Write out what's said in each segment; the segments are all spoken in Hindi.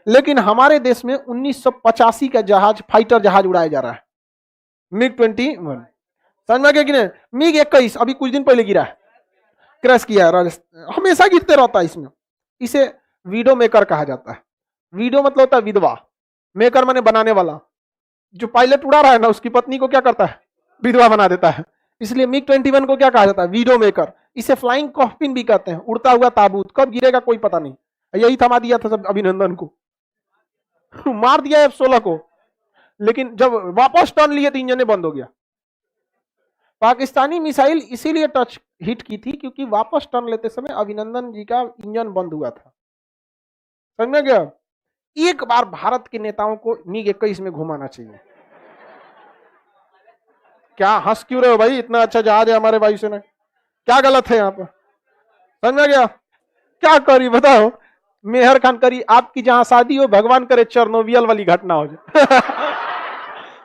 लेकिन हमारे देश में 1985 का जहाज, फाइटर जहाज उड़ाया जा रहा है, MiG-21। समझ में आ गया कि नहीं? MiG-21 अभी कुछ दिन पहले गिरा है, क्रैश किया है राजस्थान, हमेशा गिरते रहता है इसमें। इसे विडो मेकर कहा जाता है। विडो मतलब होता है विधवा, मेकर माने बनाने वाला। जो पायलट उड़ा रहा है ना, उसकी पत्नी को क्या करता है? विधवा बना देता है। इसलिए MiG-21 को क्या कहा जाता है? Window maker. इसे फ्लाइंग कॉफिन भी कहते हैं, उड़ता हुआ ताबूत। कब गिरेगा कोई पता नहीं। यही थमा दिया था सब अभिनंदन को, मार दिया F-16 को, लेकिन जब वापस टर्न लिए तो इंजन बंद हो गया। पाकिस्तानी मिसाइल इसीलिए टच हिट की थी क्योंकि वापस टर्न लेते समय अभिनंदन जी का इंजन बंद हुआ था। समझ में गया? एक बार भारत के नेताओं को MiG-21 में घुमाना चाहिए। क्या हंस क्यों रहे हो भाई? इतना अच्छा जहाज है हमारे वायुसेना, क्या गलत है यहाँ पर? समझ में गया? क्या करी बताओ? मेहर खान करी, आपकी जहां शादी हो भगवान करे चेरनोबिल वाली घटना हो जाए।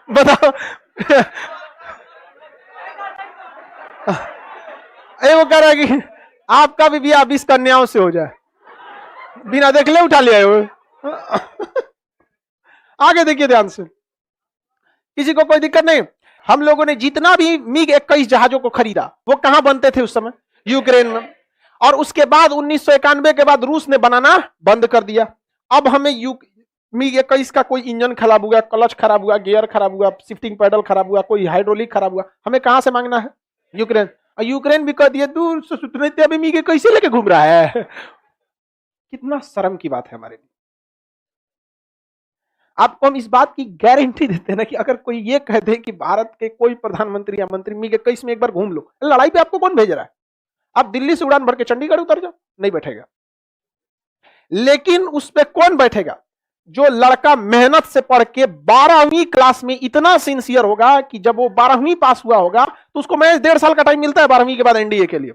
बताओ। वो कह रहा है कि आपका भी ब्याह 20 कन्याओं से हो जाए, बिना देख ले उठा लिया वो। आगे देखिए ध्यान से, किसी को कोई दिक्कत नहीं। हम लोगों ने जितना भी MiG-21 जहाजों को खरीदा वो कहां बनते थे उस समय? यूक्रेन में। और उसके बाद 1991 के बाद रूस ने बनाना बंद कर दिया। अब हमें MiG-21 का कोई इंजन खराब हुआ, क्लच खराब हुआ, गियर खराब हुआ, शिफ्टिंग पैडल खराब हुआ, कोई हाइड्रोलिक खराब हुआ, हमें कहां से मांगना है? यूक्रेन। और यूक्रेन भी कह दिया दूर से सुनते अभी MiG-21 लेके घूम रहा है। कितना शर्म की बात है हमारे लिए। आपको हम इस बात की गारंटी देते हैं ना कि अगर कोई ये कह दे कि भारत के कोई प्रधानमंत्री या मंत्री MiG-21 में एक बार घूम लो, लड़ाई पे आपको कौन भेज रहा है? आप दिल्ली से उड़ान भर के चंडीगढ़ उतर जाओ, नहीं बैठेगा। लेकिन उस पे कौन बैठेगा? जो लड़का मेहनत से पढ़ के 12वीं क्लास में इतना सिंसियर होगा कि जब वो 12वीं पास हुआ होगा तो उसको मैं 1.5 साल का टाइम मिलता है 12वीं के बाद एनडीए के लिए।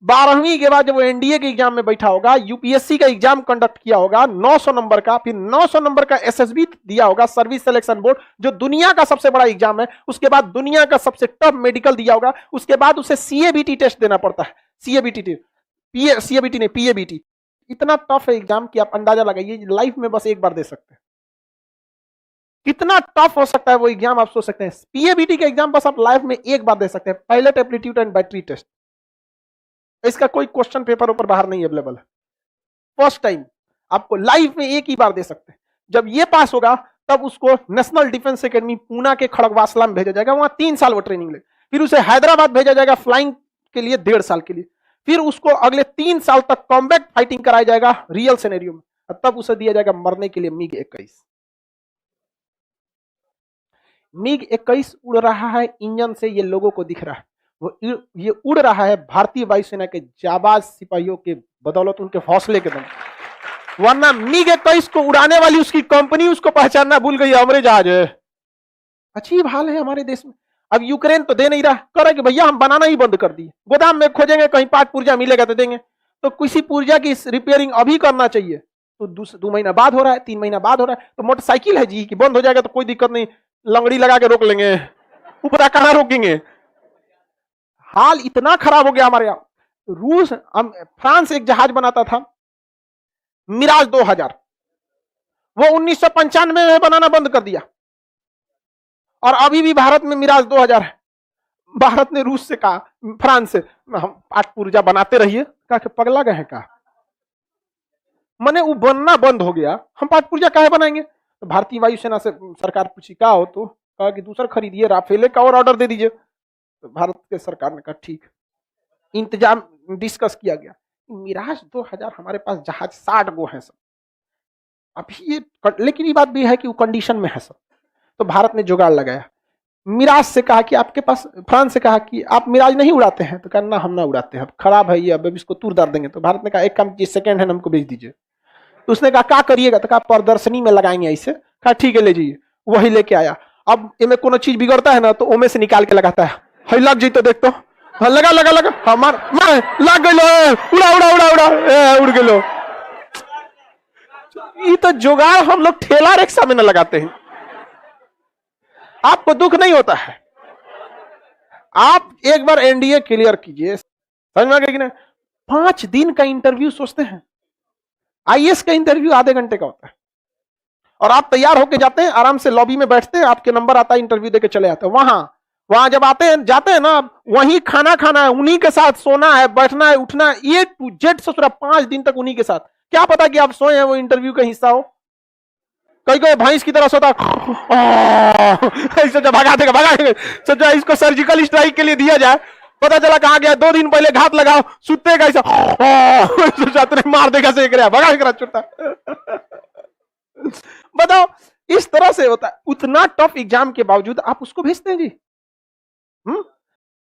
12वीं के बाद जब वो एनडीए के एग्जाम में बैठा होगा, यूपीएससी का एग्जाम कंडक्ट किया होगा 900 नंबर का, फिर 900 नंबर का एसएसबी दिया होगा, सर्विस सिलेक्शन बोर्ड, जो दुनिया का सबसे बड़ा एग्जाम है। उसके बाद दुनिया का सबसे टफ मेडिकल दिया होगा। उसके बाद उसे सीएबीटी टेस्ट देना पड़ता है। सीएबीटी नहीं, पीएबीटी। इतना टफ है एग्जाम कि आप अंदाजा लगाइए लाइफ में बस एक बार दे सकते हैं। कितना टफ हो सकता है वो एग्जाम, आप सोच सकते हैं। पीएबीटी का एग्जाम बस आप लाइफ में एक बार दे सकते हैं, pilot aptitude and battery test. इसका कोई क्वेश्चन पेपर ऊपर बाहर नहीं अवेलेबल है। फर्स्ट टाइम आपको लाइफ में एक ही बार दे सकते हैं। जब ये पास होगा तब उसको नेशनल डिफेंस एकेडमी पूना के खड़गवासला में भेजा जाएगा, वहां 3 साल वो ट्रेनिंग ले। फिर उसे हैदराबाद भेजा जाएगा फ्लाइंग के लिए 1.5 साल के लिए। फिर उसको अगले 3 साल तक कॉम्बैट फाइटिंग कराया जाएगा रियल सिनेरियो में, और तब उसे दिया जाएगा मरने के लिए MiG-21। MiG-21 उड़ रहा है इंजन से, ये लोगों को दिख रहा है। ये उड़ रहा है भारतीय वायुसेना के जाबाज सिपाहियों के बदौलत, उनके हौसले के दम। वरना MiG-21 को उड़ाने वाली उसकी कंपनी उसको पहचानना भूल गई, हमारे जहाज है। अजीब हाल है हमारे देश में। अब यूक्रेन तो दे नहीं रहा, कह रहा है कि भैया हम बनाना ही बंद कर दिए, गोदाम में खोजेंगे कहीं पार्ट पुर्जा मिलेगा तो देंगे। तो किसी पुर्जा की रिपेयरिंग अभी करना चाहिए तो 2 महीना बाद हो रहा है, 3 महीना बाद हो रहा है। तो मोटरसाइकिल है जी कि बंद हो जाएगा तो कोई दिक्कत नहीं, लंगड़ी लगा के रोक लेंगे, ऊपर कहां रोकेंगे। हाल इतना खराब हो गया हमारे यहाँ। फ्रांस एक जहाज बनाता था मिराज 2000, वो 1995 में बनाना बंद कर दिया, और अभी भी भारत में मिराज 2000 है। भारत ने रूस से कहा, फ्रांस से, हम पाट पुर्जा बनाते रहिए। कहा कि पगला गए हैं, कहा मने वो बनना बंद हो गया, हम पाट पुर्जा काहे बनाएंगे। तो भारतीय वायुसेना से सरकार पूछी का हो, तो कहा कि दूसरा खरीदिए, राफेले का और ऑर्डर दे दीजिए। तो भारत के सरकार ने कहा ठीक, इंतजाम डिस्कस किया गया। मिराज 2000 हमारे पास जहाज 60 गो है सब अभी ये, लेकिन ये बात भी है कि वो कंडीशन में है सब। तो भारत ने जुगाड़ लगाया, मिराज से कहा कि आपके पास, फ्रांस से कहा कि आप मिराज नहीं उड़ाते हैं। तो कहा ना हम ना उड़ाते हैं, खराब है ये, अब इसको तूर देंगे। तो भारत ने कहा एक काम कीजिए, सेकंड हैंड हमको भेज दीजिए। तो उसने कहा क्या करिएगा। तो कहा प्रदर्शनी में लगाएंगे ऐसे। कहा ठीक है ले जाइए। वही लेके आया। अब इनमें कोनो चीज बिगड़ता है ना तो ओमे से निकाल के लगाता है, है लग जी तो देख तो, हाँ लगा लगा लगा, हमार लग गए, उड़ा उड़ा उड़ा उड़ा उड़ गए। ये तो जुगाड़ हम लोग ठेला रिक्शा में न लगाते हैं। आपको दुख नहीं होता है? आप एक बार एनडीए क्लियर कीजिए, समझ में आ गया कि नहीं। 5 दिन का इंटरव्यू सोचते हैं, आईएएस का इंटरव्यू आधे घंटे का होता है। और आप तैयार होके जाते हैं, आराम से लॉबी में बैठते हैं, आपके नंबर आता है, इंटरव्यू देके चले जाते हैं। वहां वहां जब आते हैं जाते हैं ना, वहीं खाना खाना है, उन्हीं के साथ सोना है, बैठना है, उठना है, ये टू जेड ससुरा 5 दिन तक उन्हीं के साथ। क्या पता कि आप सोए हैं, वो इंटरव्यू का हिस्सा हो। कई कोई भैंस की तरह सोता सोचा भगा देगा, भगा देगा, सोचा इसको सर्जिकल स्ट्राइक के लिए दिया जाए, पता चला कहां गया, 2 दिन पहले घात लगाओ, सुते का सोचा तुझे मार देगा, सेक रहा भगा देगा छुट्टा। बताओ, इस तरह से होता है। उतना टफ एग्जाम के बावजूद आप उसको भेजते हैं जी।